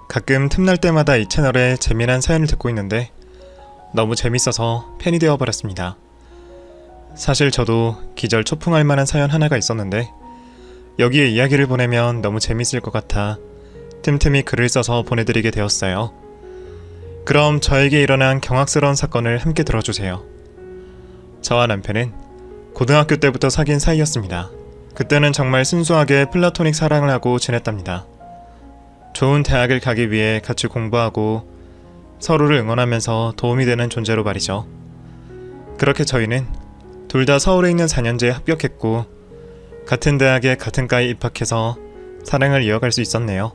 가끔 틈날 때마다 이 채널에 재미난 사연을 듣고 있는데 너무 재밌어서 팬이 되어버렸습니다. 사실 저도 기절 초풍할 만한 사연 하나가 있었는데 여기에 이야기를 보내면 너무 재밌을 것 같아 틈틈이 글을 써서 보내드리게 되었어요. 그럼 저에게 일어난 경악스러운 사건을 함께 들어주세요. 저와 남편은 고등학교 때부터 사귄 사이였습니다. 그때는 정말 순수하게 플라토닉 사랑을 하고 지냈답니다. 좋은 대학을 가기 위해 같이 공부하고 서로를 응원하면서 도움이 되는 존재로 말이죠. 그렇게 저희는 둘 다 서울에 있는 4년제에 합격했고 같은 대학에 같은 과에 입학해서 사랑을 이어갈 수 있었네요.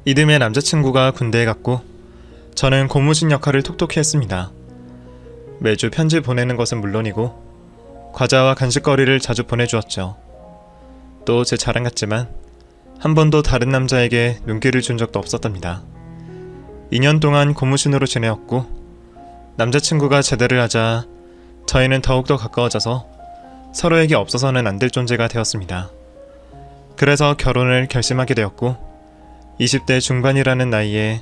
이듬해 남자친구가 군대에 갔고 저는 고무신 역할을 톡톡히 했습니다. 매주 편지 보내는 것은 물론이고 과자와 간식거리를 자주 보내주었죠. 또 제 자랑 같지만 한 번도 다른 남자에게 눈길을 준 적도 없었답니다. 2년 동안 고무신으로 지내었고 남자친구가 제대를 하자 저희는 더욱더 가까워져서 서로에게 없어서는 안 될 존재가 되었습니다. 그래서 결혼을 결심하게 되었고 20대 중반이라는 나이에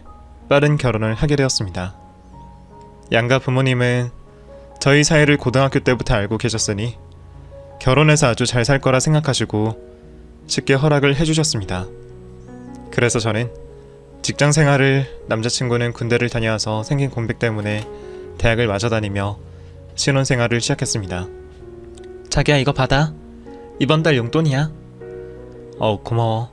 빠른 결혼을 하게 되었습니다. 양가 부모님은 저희 사이를 고등학교 때부터 알고 계셨으니 결혼해서 아주 잘 살 거라 생각하시고 쉽게 허락을 해주셨습니다. 그래서 저는 직장 생활을, 남자친구는 군대를 다녀와서 생긴 공백 때문에 대학을 마저 다니며 신혼생활을 시작했습니다. 자기야, 이거 받아. 이번 달 용돈이야. 고마워.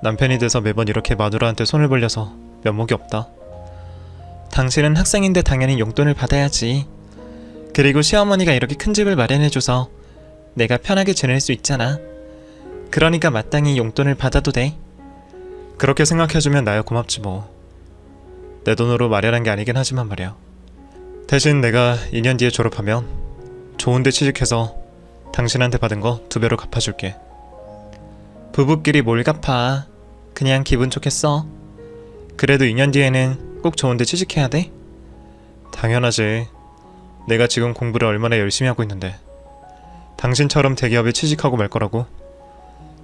남편이 돼서 매번 이렇게 마누라한테 손을 벌려서 면목이 없다. 당신은 학생인데 당연히 용돈을 받아야지. 그리고 시어머니가 이렇게 큰 집을 마련해줘서 내가 편하게 지낼 수 있잖아. 그러니까 마땅히 용돈을 받아도 돼. 그렇게 생각해주면 나야 고맙지 뭐. 내 돈으로 마련한 게 아니긴 하지만 말이야. 대신 내가 2년 뒤에 졸업하면 좋은 데 취직해서 당신한테 받은 거 2배로 갚아줄게. 부부끼리 뭘 갚아. 그냥 기분 좋게 써. 그래도 2년 뒤에는 꼭 좋은 데 취직해야 돼? 당연하지. 내가 지금 공부를 얼마나 열심히 하고 있는데 당신처럼 대기업에 취직하고 말 거라고?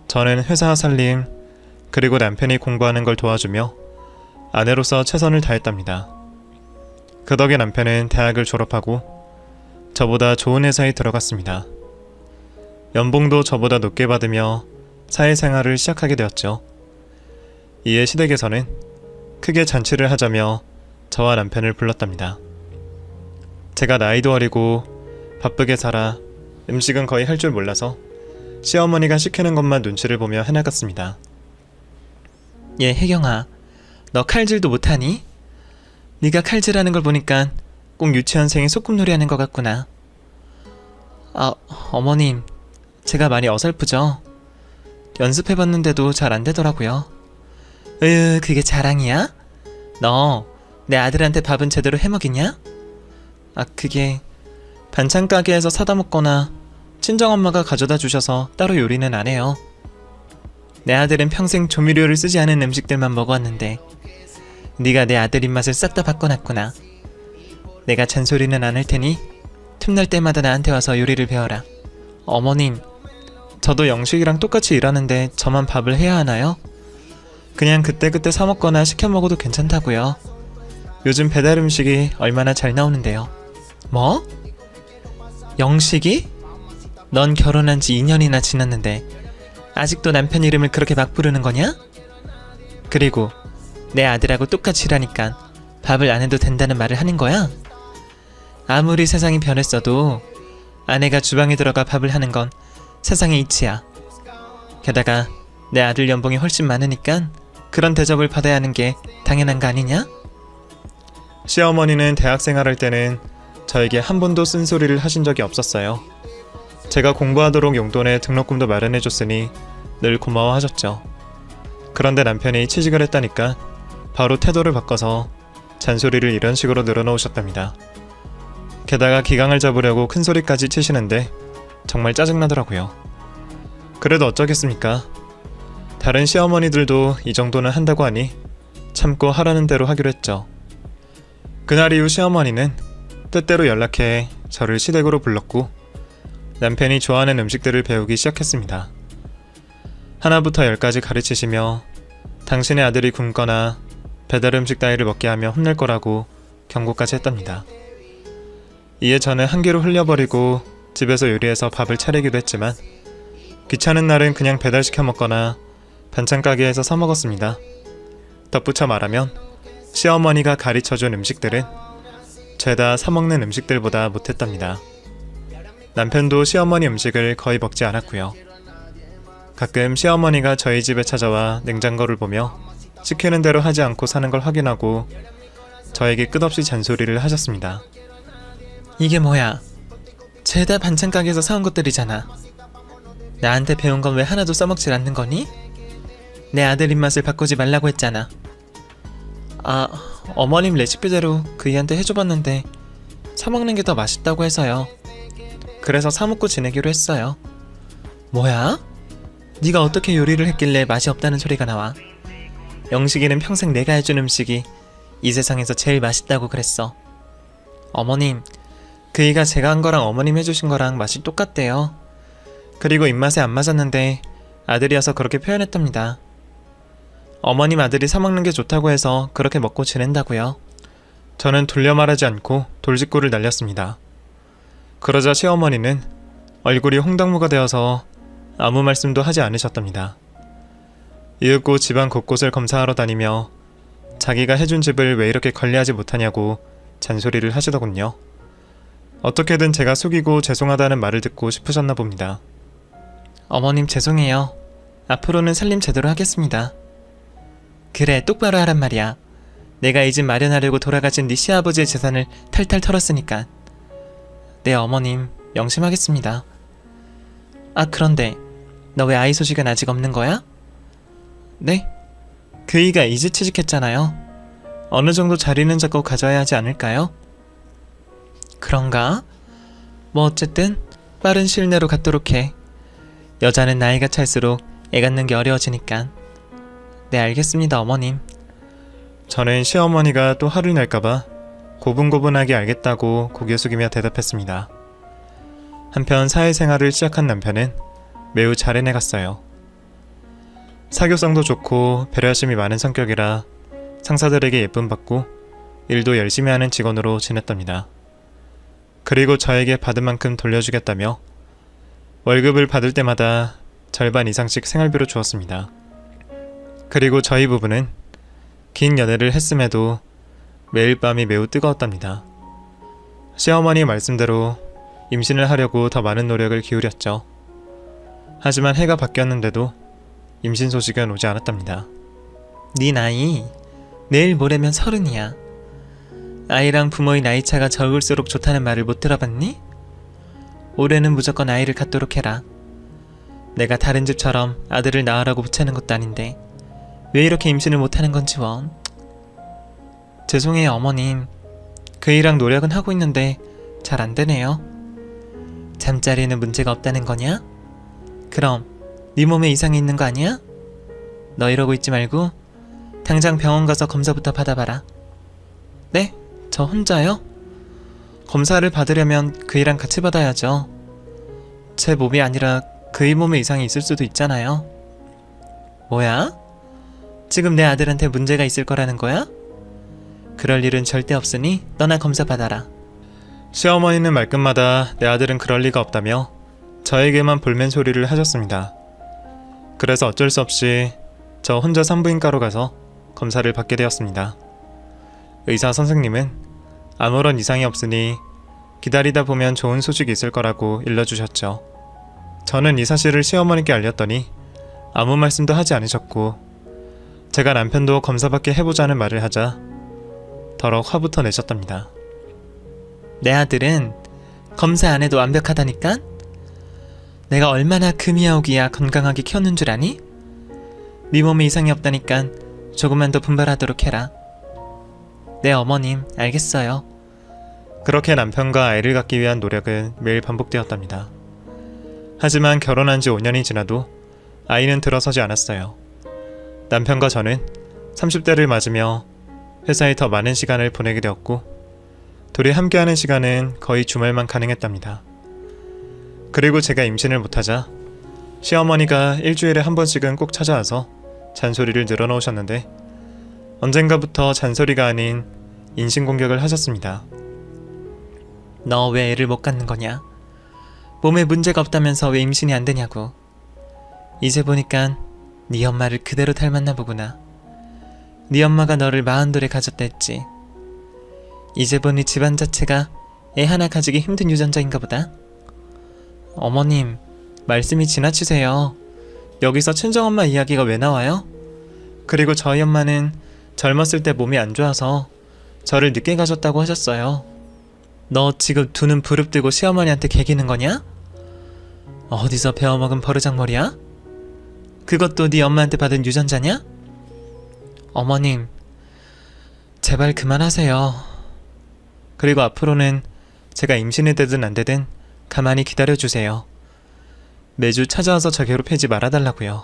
저는 회사 살림 그리고 남편이 공부하는 걸 도와주며 아내로서 최선을 다했답니다. 그 덕에 남편은 대학을 졸업하고 저보다 좋은 회사에 들어갔습니다. 연봉도 저보다 높게 받으며 사회생활을 시작하게 되었죠. 이에 시댁에서는 크게 잔치를 하자며 저와 남편을 불렀답니다. 제가 나이도 어리고 바쁘게 살아 음식은 거의 할 줄 몰라서 시어머니가 시키는 것만 눈치를 보며 해나갔습니다. 얘 혜경아, 너 칼질도 못하니? 네가 칼질하는 걸 보니까 꼭 유치원생이 소꿉놀이 하는 것 같구나. 어머님, 제가 많이 어설프죠? 연습해봤는데도 잘 안되더라고요. 그게 자랑이야? 너 내 아들한테 밥은 제대로 해먹이냐? 그게 반찬 가게에서 사다 먹거나 친정엄마가 가져다 주셔서 따로 요리는 안 해요. 내 아들은 평생 조미료를 쓰지 않은 음식들만 먹어왔는데 네가 내 아들 입맛을 싹 다 바꿔놨구나. 내가 잔소리는 안 할 테니 틈날 때마다 나한테 와서 요리를 배워라. 어머님, 저도 영식이랑 똑같이 일하는데 저만 밥을 해야 하나요? 그냥 그때그때 사 먹거나 시켜 먹어도 괜찮다고요. 요즘 배달 음식이 얼마나 잘 나오는데요. 뭐? 영식이? 넌 결혼한 지 2년이나 지났는데 아직도 남편 이름을 그렇게 막 부르는 거냐? 그리고 내 아들하고 똑같이 일하니까 밥을 안 해도 된다는 말을 하는 거야? 아무리 세상이 변했어도 아내가 주방에 들어가 밥을 하는 건 세상의 이치야. 게다가 내 아들 연봉이 훨씬 많으니까 그런 대접을 받아야 하는 게 당연한 거 아니냐? 시어머니는 대학생활 할 때는 저에게 한 번도 쓴소리를 하신 적이 없었어요. 제가 공부하도록 용돈에 등록금도 마련해줬으니 늘 고마워하셨죠. 그런데 남편이 취직을 했다니까 바로 태도를 바꿔서 잔소리를 이런 식으로 늘어놓으셨답니다. 게다가 기강을 잡으려고 큰소리까지 치시는데 정말 짜증나더라고요. 그래도 어쩌겠습니까? 다른 시어머니들도 이 정도는 한다고 하니 참고 하라는 대로 하기로 했죠. 그날 이후 시어머니는 때때로 연락해 저를 시댁으로 불렀고 남편이 좋아하는 음식들을 배우기 시작했습니다. 하나부터 10까지 가르치시며 당신의 아들이 굶거나 배달 음식 따위를 먹게 하면 혼낼 거라고 경고까지 했답니다. 이에 저는 한 귀로 흘려버리고 집에서 요리해서 밥을 차리기도 했지만 귀찮은 날은 그냥 배달시켜 먹거나 반찬 가게에서 사 먹었습니다. 덧붙여 말하면 시어머니가 가르쳐준 음식들은 죄다 사 먹는 음식들보다 못했답니다. 남편도 시어머니 음식을 거의 먹지 않았고요. 가끔 시어머니가 저희 집에 찾아와 냉장고를 보며 시키는 대로 하지 않고 사는 걸 확인하고 저에게 끝없이 잔소리를 하셨습니다. 이게 뭐야? 죄다 반찬 가게에서 사온 것들이잖아. 나한테 배운 건 왜 하나도 써먹질 않는 거니? 내 아들 입맛을 바꾸지 말라고 했잖아. 아, 어머님 레시피대로 그이한테 해줘봤는데 사먹는 게 더 맛있다고 해서요. 그래서 사먹고 지내기로 했어요. 뭐야? 네가 어떻게 요리를 했길래 맛이 없다는 소리가 나와? 영식이는 평생 내가 해준 음식이 이 세상에서 제일 맛있다고 그랬어. 어머님, 그이가 제가 한 거랑 어머님 해주신 거랑 맛이 똑같대요. 그리고 입맛에 안 맞았는데 아들이어서 그렇게 표현했답니다. 어머님 아들이 사먹는 게 좋다고 해서 그렇게 먹고 지낸다고요. 저는 돌려 말하지 않고 돌직구를 날렸습니다. 그러자 시어머니는 얼굴이 홍당무가 되어서 아무 말씀도 하지 않으셨답니다. 이윽고 집안 곳곳을 검사하러 다니며 자기가 해준 집을 왜 이렇게 관리하지 못하냐고 잔소리를 하시더군요. 어떻게든 제가 속이고 죄송하다는 말을 듣고 싶으셨나 봅니다. 어머님 죄송해요. 앞으로는 살림 제대로 하겠습니다. 그래, 똑바로 하란 말이야. 내가 이 집 마련하려고 돌아가신 네 시아버지의 재산을 탈탈 털었으니까. 네, 어머님 명심하겠습니다. 아, 그런데 너 왜 아이 소식은 아직 없는 거야? 네? 그이가 이제 취직했잖아요. 어느 정도 자리는 잡고 가져야 하지 않을까요? 그런가? 뭐 어쨌든 빠른 시일 내로 갖도록 해. 여자는 나이가 찰수록 애 갖는 게 어려워지니까. 네, 알겠습니다, 어머님. 저는 시어머니가 또 화를 낼까봐 고분고분하게 알겠다고 고개 숙이며 대답했습니다. 한편 사회생활을 시작한 남편은 매우 잘 해내갔어요. 사교성도 좋고 배려심이 많은 성격이라 상사들에게 예쁨받고 일도 열심히 하는 직원으로 지냈답니다. 그리고 저에게 받은 만큼 돌려주겠다며 월급을 받을 때마다 절반 이상씩 생활비로 주었습니다. 그리고 저희 부부는 긴 연애를 했음에도 매일 밤이 매우 뜨거웠답니다. 시어머니 말씀대로 임신을 하려고 더 많은 노력을 기울였죠. 하지만 해가 바뀌었는데도 임신 소식은 오지 않았답니다. 네 나이 내일 모레면 30이야. 아이랑 부모의 나이차가 적을수록 좋다는 말을 못 들어봤니? 올해는 무조건 아이를 갖도록 해라. 내가 다른 집처럼 아들을 낳으라고 붙이는 것도 아닌데 왜 이렇게 임신을 못하는 건지 원. 죄송해요, 어머님. 그이랑 노력은 하고 있는데 잘 안되네요. 잠자리에는 문제가 없다는 거냐? 그럼 네 몸에 이상이 있는 거 아니야? 너 이러고 있지 말고 당장 병원 가서 검사부터 받아봐라. 네? 저 혼자요? 검사를 받으려면 그이랑 같이 받아야죠. 제 몸이 아니라 그이 몸에 이상이 있을 수도 있잖아요. 뭐야? 지금 내 아들한테 문제가 있을 거라는 거야? 그럴 일은 절대 없으니 너나 검사 받아라. 시어머니는 말끝마다 내 아들은 그럴 리가 없다며 저에게만 볼멘 소리를 하셨습니다. 그래서 어쩔 수 없이 저 혼자 산부인과로 가서 검사를 받게 되었습니다. 의사 선생님은 아무런 이상이 없으니 기다리다 보면 좋은 소식이 있을 거라고 일러주셨죠. 저는 이 사실을 시어머니께 알렸더니 아무 말씀도 하지 않으셨고 제가 남편도 검사받게 해보자는 말을 하자 더럭 화부터 내셨답니다. 내 아들은 검사 안 해도 완벽하다니까? 내가 얼마나 금이야오기야 건강하게 키웠는 줄 아니? 네 몸에 이상이 없다니까 조금만 더 분발하도록 해라. 네, 어머님 알겠어요. 그렇게 남편과 아이를 갖기 위한 노력은 매일 반복되었답니다. 하지만 결혼한 지 5년이 지나도 아이는 들어서지 않았어요. 남편과 저는 30대를 맞으며 회사에 더 많은 시간을 보내게 되었고 둘이 함께하는 시간은 거의 주말만 가능했답니다. 그리고 제가 임신을 못하자 시어머니가 일주일에 한 번씩은 꼭 찾아와서 잔소리를 늘어놓으셨는데 언젠가부터 잔소리가 아닌 인신공격을 하셨습니다. 너 왜 애를 못 갖는 거냐? 몸에 문제가 없다면서 왜 임신이 안 되냐고. 이제 보니까 네 엄마를 그대로 닮았나 보구나. 네 엄마가 너를 40돌에 가졌다 했지. 이제 보니 집안 자체가 애 하나 가지기 힘든 유전자인가 보다. 어머님, 말씀이 지나치세요. 여기서 친정엄마 이야기가 왜 나와요? 그리고 저희 엄마는 젊었을 때 몸이 안 좋아서 저를 늦게 가졌다고 하셨어요. 너 지금 두 눈 부릅뜨고 시어머니한테 개기는 거냐? 어디서 배워먹은 버르장머리야? 그것도 네 엄마한테 받은 유전자냐? 어머님, 제발 그만하세요. 그리고 앞으로는 제가 임신이 되든 안 되든 가만히 기다려주세요. 매주 찾아와서 저 괴롭히지 말아달라고요.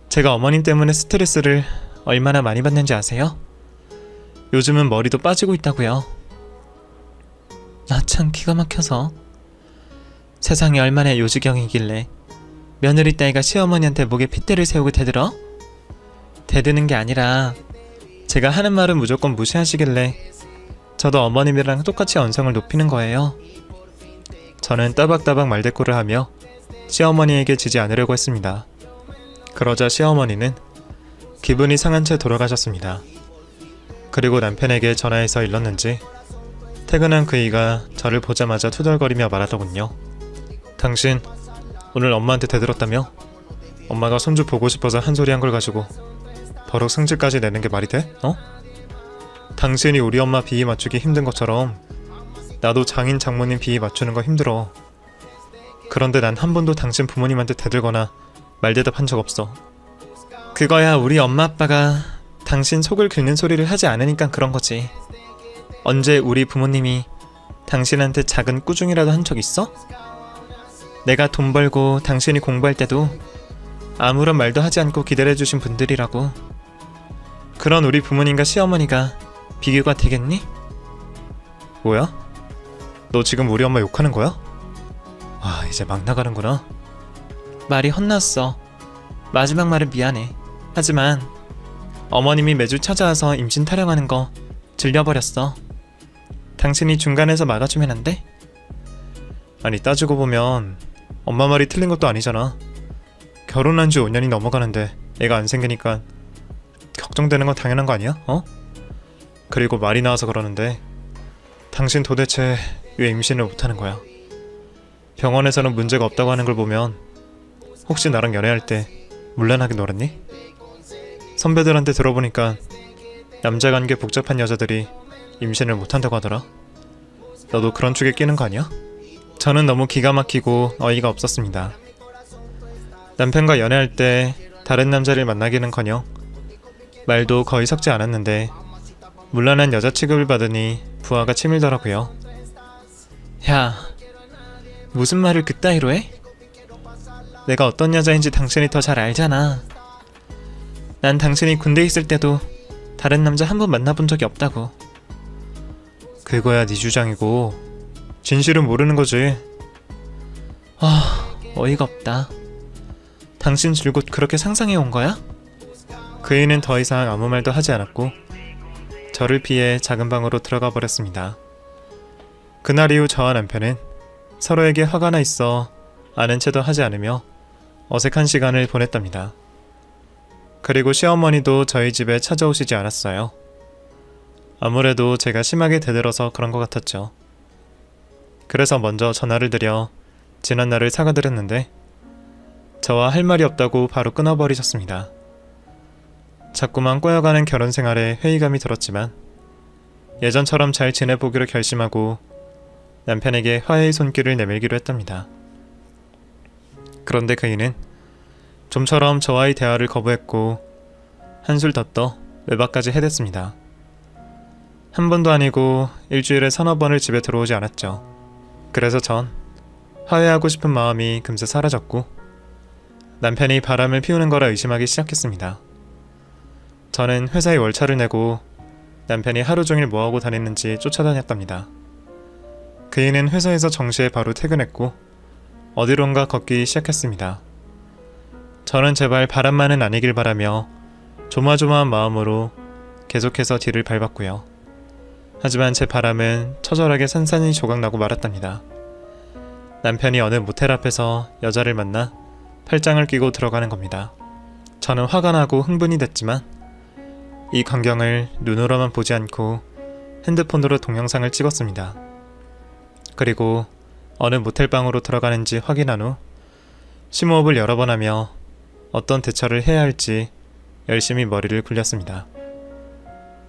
제가 어머님 때문에 스트레스를 얼마나 많이 받는지 아세요? 요즘은 머리도 빠지고 있다고요. 나 참 기가 막혀서. 세상에 얼마나 요지경이길래 며느리 따위가 시어머니한테 목에 핏대를 세우고 대들어? 대드는 게 아니라 제가 하는 말은 무조건 무시하시길래 저도 어머님이랑 똑같이 언성을 높이는 거예요. 저는 따박따박 말대꾸를 하며 시어머니에게 지지 않으려고 했습니다. 그러자 시어머니는 기분이 상한 채 돌아가셨습니다. 그리고 남편에게 전화해서 일렀는지 퇴근한 그이가 저를 보자마자 투덜거리며 말하더군요. 당신 오늘 엄마한테 대들었다며? 엄마가 손주 보고 싶어서 한 소리 한 걸 가지고 버럭 승질까지 내는 게 말이 돼? 어? 당신이 우리 엄마 비위 맞추기 힘든 것처럼 나도 장인 장모님 비위 맞추는 거 힘들어. 그런데 난 한 번도 당신 부모님한테 대들거나 말대답한 적 없어. 그거야 우리 엄마 아빠가 당신 속을 긁는 소리를 하지 않으니까 그런 거지. 언제 우리 부모님이 당신한테 작은 꾸중이라도 한 적 있어? 내가 돈 벌고 당신이 공부할 때도 아무런 말도 하지 않고 기다려주신 분들이라고. 그런 우리 부모님과 시어머니가 비교가 되겠니? 뭐야? 너 지금 우리 엄마 욕하는 거야? 아, 이제 막 나가는구나. 말이 헛났어. 마지막 말은 미안해. 하지만 어머님이 매주 찾아와서 임신 타령하는 거 질려버렸어. 당신이 중간에서 막아주면 안 돼? 아니 따지고 보면 엄마 말이 틀린 것도 아니잖아. 결혼한 지 5년이 넘어가는데 애가 안 생기니까 걱정되는 건 당연한 거 아니야? 어? 그리고 말이 나와서 그러는데 당신 도대체 왜 임신을 못하는 거야? 병원에서는 문제가 없다고 하는 걸 보면 혹시 나랑 연애할 때 물란하게 놀았니? 선배들한테 들어보니까 남자 관계 복잡한 여자들이 임신을 못한다고 하더라. 너도 그런 축에 끼는 거 아니야? 저는 너무 기가 막히고 어이가 없었습니다. 남편과 연애할 때 다른 남자를 만나기는커녕 말도 거의 섞지 않았는데 문란한 여자 취급을 받으니 부하가 치밀더라고요. 야, 무슨 말을 그따위로 해? 내가 어떤 여자인지 당신이 더 잘 알잖아. 난 당신이 군대에 있을 때도 다른 남자 한 번 만나본 적이 없다고. 그거야 네 주장이고 진실은 모르는 거지. 어이가 없다. 당신 줄곧 그렇게 상상해 온 거야? 그이는 더 이상 아무 말도 하지 않았고 저를 피해 작은 방으로 들어가 버렸습니다. 그날 이후 저와 남편은 서로에게 화가 나 있어 아는 체도 하지 않으며 어색한 시간을 보냈답니다. 그리고 시어머니도 저희 집에 찾아오시지 않았어요. 아무래도 제가 심하게 대들어서 그런 것 같았죠. 그래서 먼저 전화를 드려 지난날을 사과드렸는데 저와 할 말이 없다고 바로 끊어버리셨습니다. 자꾸만 꼬여가는 결혼 생활에 회의감이 들었지만 예전처럼 잘 지내보기로 결심하고 남편에게 화해의 손길을 내밀기로 했답니다. 그런데 그이는 좀처럼 저와의 대화를 거부했고 한술 더 떠 외박까지 해댔습니다. 한 번도 아니고 일주일에 서너 번을 집에 들어오지 않았죠. 그래서 전 화해하고 싶은 마음이 금세 사라졌고 남편이 바람을 피우는 거라 의심하기 시작했습니다. 저는 회사에 월차를 내고 남편이 하루 종일 뭐하고 다녔는지 쫓아다녔답니다. 그이는 회사에서 정시에 바로 퇴근했고 어디론가 걷기 시작했습니다. 저는 제발 바람만은 아니길 바라며 조마조마한 마음으로 계속해서 뒤를 밟았고요. 하지만 제 바람은 처절하게 산산이 조각나고 말았답니다. 남편이 어느 모텔 앞에서 여자를 만나 팔짱을 끼고 들어가는 겁니다. 저는 화가 나고 흥분이 됐지만 이 광경을 눈으로만 보지 않고 핸드폰으로 동영상을 찍었습니다. 그리고 어느 모텔방으로 들어가는지 확인한 후 심호흡을 여러 번 하며 어떤 대처를 해야 할지 열심히 머리를 굴렸습니다.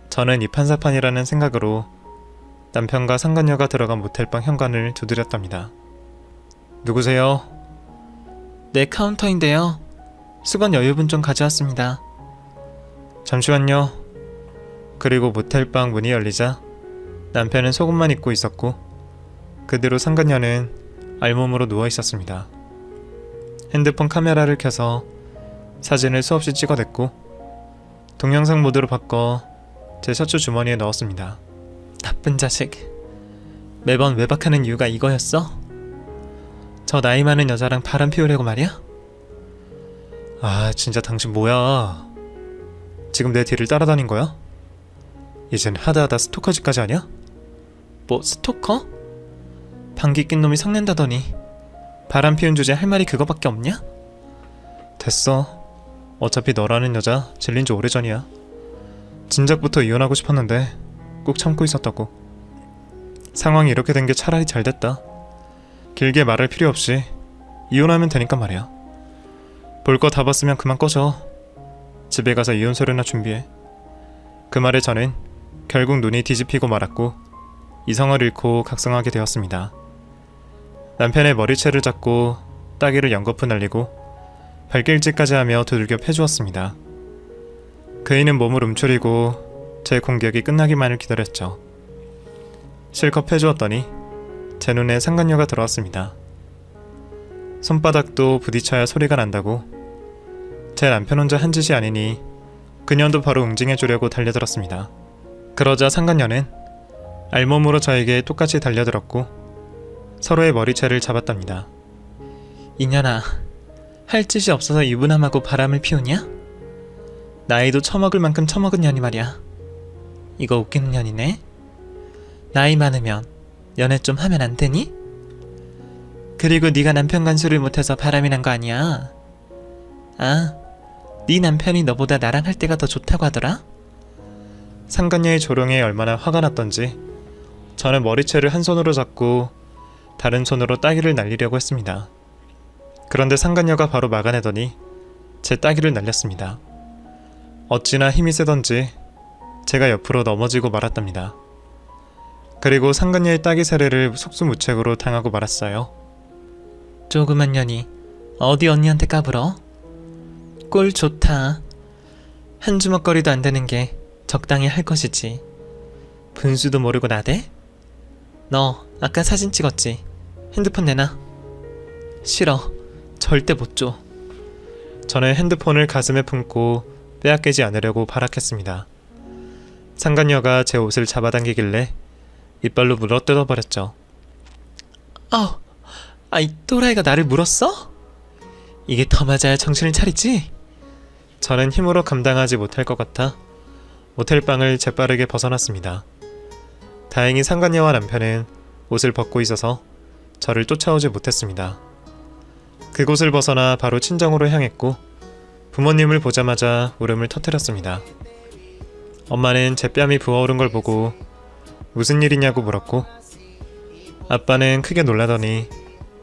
저는 이판사판이라는 생각으로 남편과 상간녀가 들어간 모텔방 현관을 두드렸답니다. 누구세요? 네, 카운터인데요. 수건 여유분 좀 가져왔습니다. 잠시만요. 그리고 모텔방 문이 열리자 남편은 속옷만 입고 있었고 그대로 상간녀는 알몸으로 누워 있었습니다. 핸드폰 카메라를 켜서 사진을 수없이 찍어댔고 동영상 모드로 바꿔 제 셔츠 주머니에 넣었습니다. 나쁜 자식. 매번 외박하는 이유가 이거였어? 저 나이 많은 여자랑 바람 피우려고 말이야? 아, 진짜 당신 뭐야? 지금 내 뒤를 따라다닌 거야? 이젠 하다하다 스토커즈까지 하냐? 뭐 스토커? 방귀 낀 놈이 성낸다더니 바람 피운 주제 할 말이 그거밖에 없냐? 됐어. 어차피 너라는 여자 질린 지 오래전이야. 진작부터 이혼하고 싶었는데 꾹 참고 있었다고. 상황이 이렇게 된 게 차라리 잘 됐다. 길게 말할 필요 없이 이혼하면 되니까 말이야. 볼 거 다 봤으면 그만 꺼져. 집에 가서 이혼 서류나 준비해. 그 말에 저는 결국 눈이 뒤집히고 말았고 이성을 잃고 각성하게 되었습니다. 남편의 머리채를 잡고 따귀를 연거푸 날리고 발길질까지 하며 두들겨 패주었습니다. 그이는 몸을 움츠리고 제 공격이 끝나기만을 기다렸죠. 실컷 패주었더니 제 눈에 상간녀가 들어왔습니다. 손바닥도 부딪혀야 소리가 난다고 제 남편 혼자 한 짓이 아니니 그녀도 바로 응징해주려고 달려들었습니다. 그러자 상간녀는 알몸으로 저에게 똑같이 달려들었고 서로의 머리채를 잡았답니다. 이년아, 할 짓이 없어서 유부남하고 바람을 피우냐? 나이도 처먹을 만큼 처먹은 년이 말이야. 이거 웃기는 년이네. 나이 많으면 연애 좀 하면 안 되니? 그리고 네가 남편 간수를 못해서 바람이 난 거 아니야. 아, 네 남편이 너보다 나랑 할 때가 더 좋다고 하더라? 상간녀의 조롱에 얼마나 화가 났던지 저는 머리채를 한 손으로 잡고 다른 손으로 따귀를 날리려고 했습니다. 그런데 상간녀가 바로 막아내더니 제 따귀를 날렸습니다. 어찌나 힘이 세던지 제가 옆으로 넘어지고 말았답니다. 그리고 상간녀의 따귀 세례를 속수무책으로 당하고 말았어요. 조그만 년이 어디 언니한테 까불어? 꼴 좋다. 한 주먹거리도 안 되는 게 적당히 할 것이지. 분수도 모르고 나대? 너 아까 사진 찍었지? 핸드폰 내놔. 싫어. 절대 못 줘. 저는 핸드폰을 가슴에 품고 빼앗기지 않으려고 발악했습니다. 상간녀가 제 옷을 잡아당기길래 이빨로 물어뜯어 버렸죠. 이 또라이가 나를 물었어? 이게 더 맞아야 정신을 차리지? 저는 힘으로 감당하지 못할 것 같아 모텔방을 재빠르게 벗어났습니다. 다행히 상간녀와 남편은 옷을 벗고 있어서 저를 쫓아오지 못했습니다. 그곳을 벗어나 바로 친정으로 향했고 부모님을 보자마자 울음을 터뜨렸습니다. 엄마는 제 뺨이 부어오른 걸 보고 무슨 일이냐고 물었고 아빠는 크게 놀라더니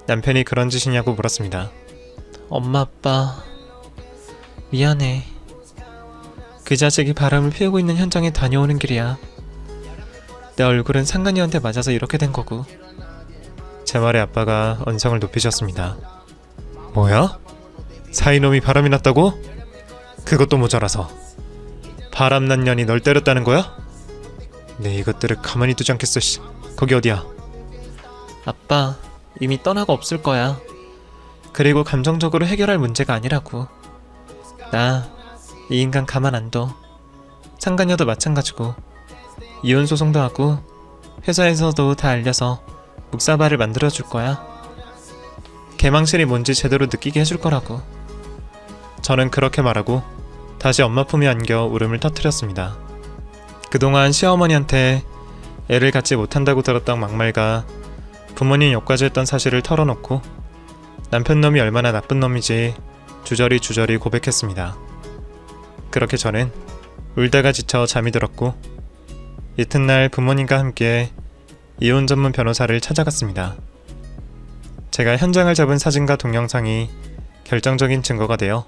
남편이 그런 짓이냐고 물었습니다. 엄마 아빠 미안해. 그 자식이 바람을 피우고 있는 현장에 다녀오는 길이야. 내 얼굴은 상간녀한테 맞아서 이렇게 된 거고. 제 말에 아빠가 언성을 높이셨습니다. 뭐야? 사이놈이 바람이 났다고? 그것도 모자라서 바람난 년이 널 때렸다는 거야? 내 이것들을 가만히 두지 않겠어. 씨. 거기 어디야? 아빠 이미 떠나고 없을 거야. 그리고 감정적으로 해결할 문제가 아니라고. 나 이 인간 가만 안 둬. 상간녀도 마찬가지고 이혼 소송도 하고 회사에서도 다 알려서 묵사발을 만들어줄 거야. 개망신이 뭔지 제대로 느끼게 해줄 거라고. 저는 그렇게 말하고 다시 엄마 품에 안겨 울음을 터뜨렸습니다. 그동안 시어머니한테 애를 갖지 못한다고 들었던 막말과 부모님 욕까지 했던 사실을 털어놓고 남편 놈이 얼마나 나쁜 놈이지 주저리 고백했습니다. 그렇게 저는 울다가 지쳐 잠이 들었고 이튿날 부모님과 함께 이혼 전문 변호사를 찾아갔습니다. 제가 현장을 잡은 사진과 동영상이 결정적인 증거가 되어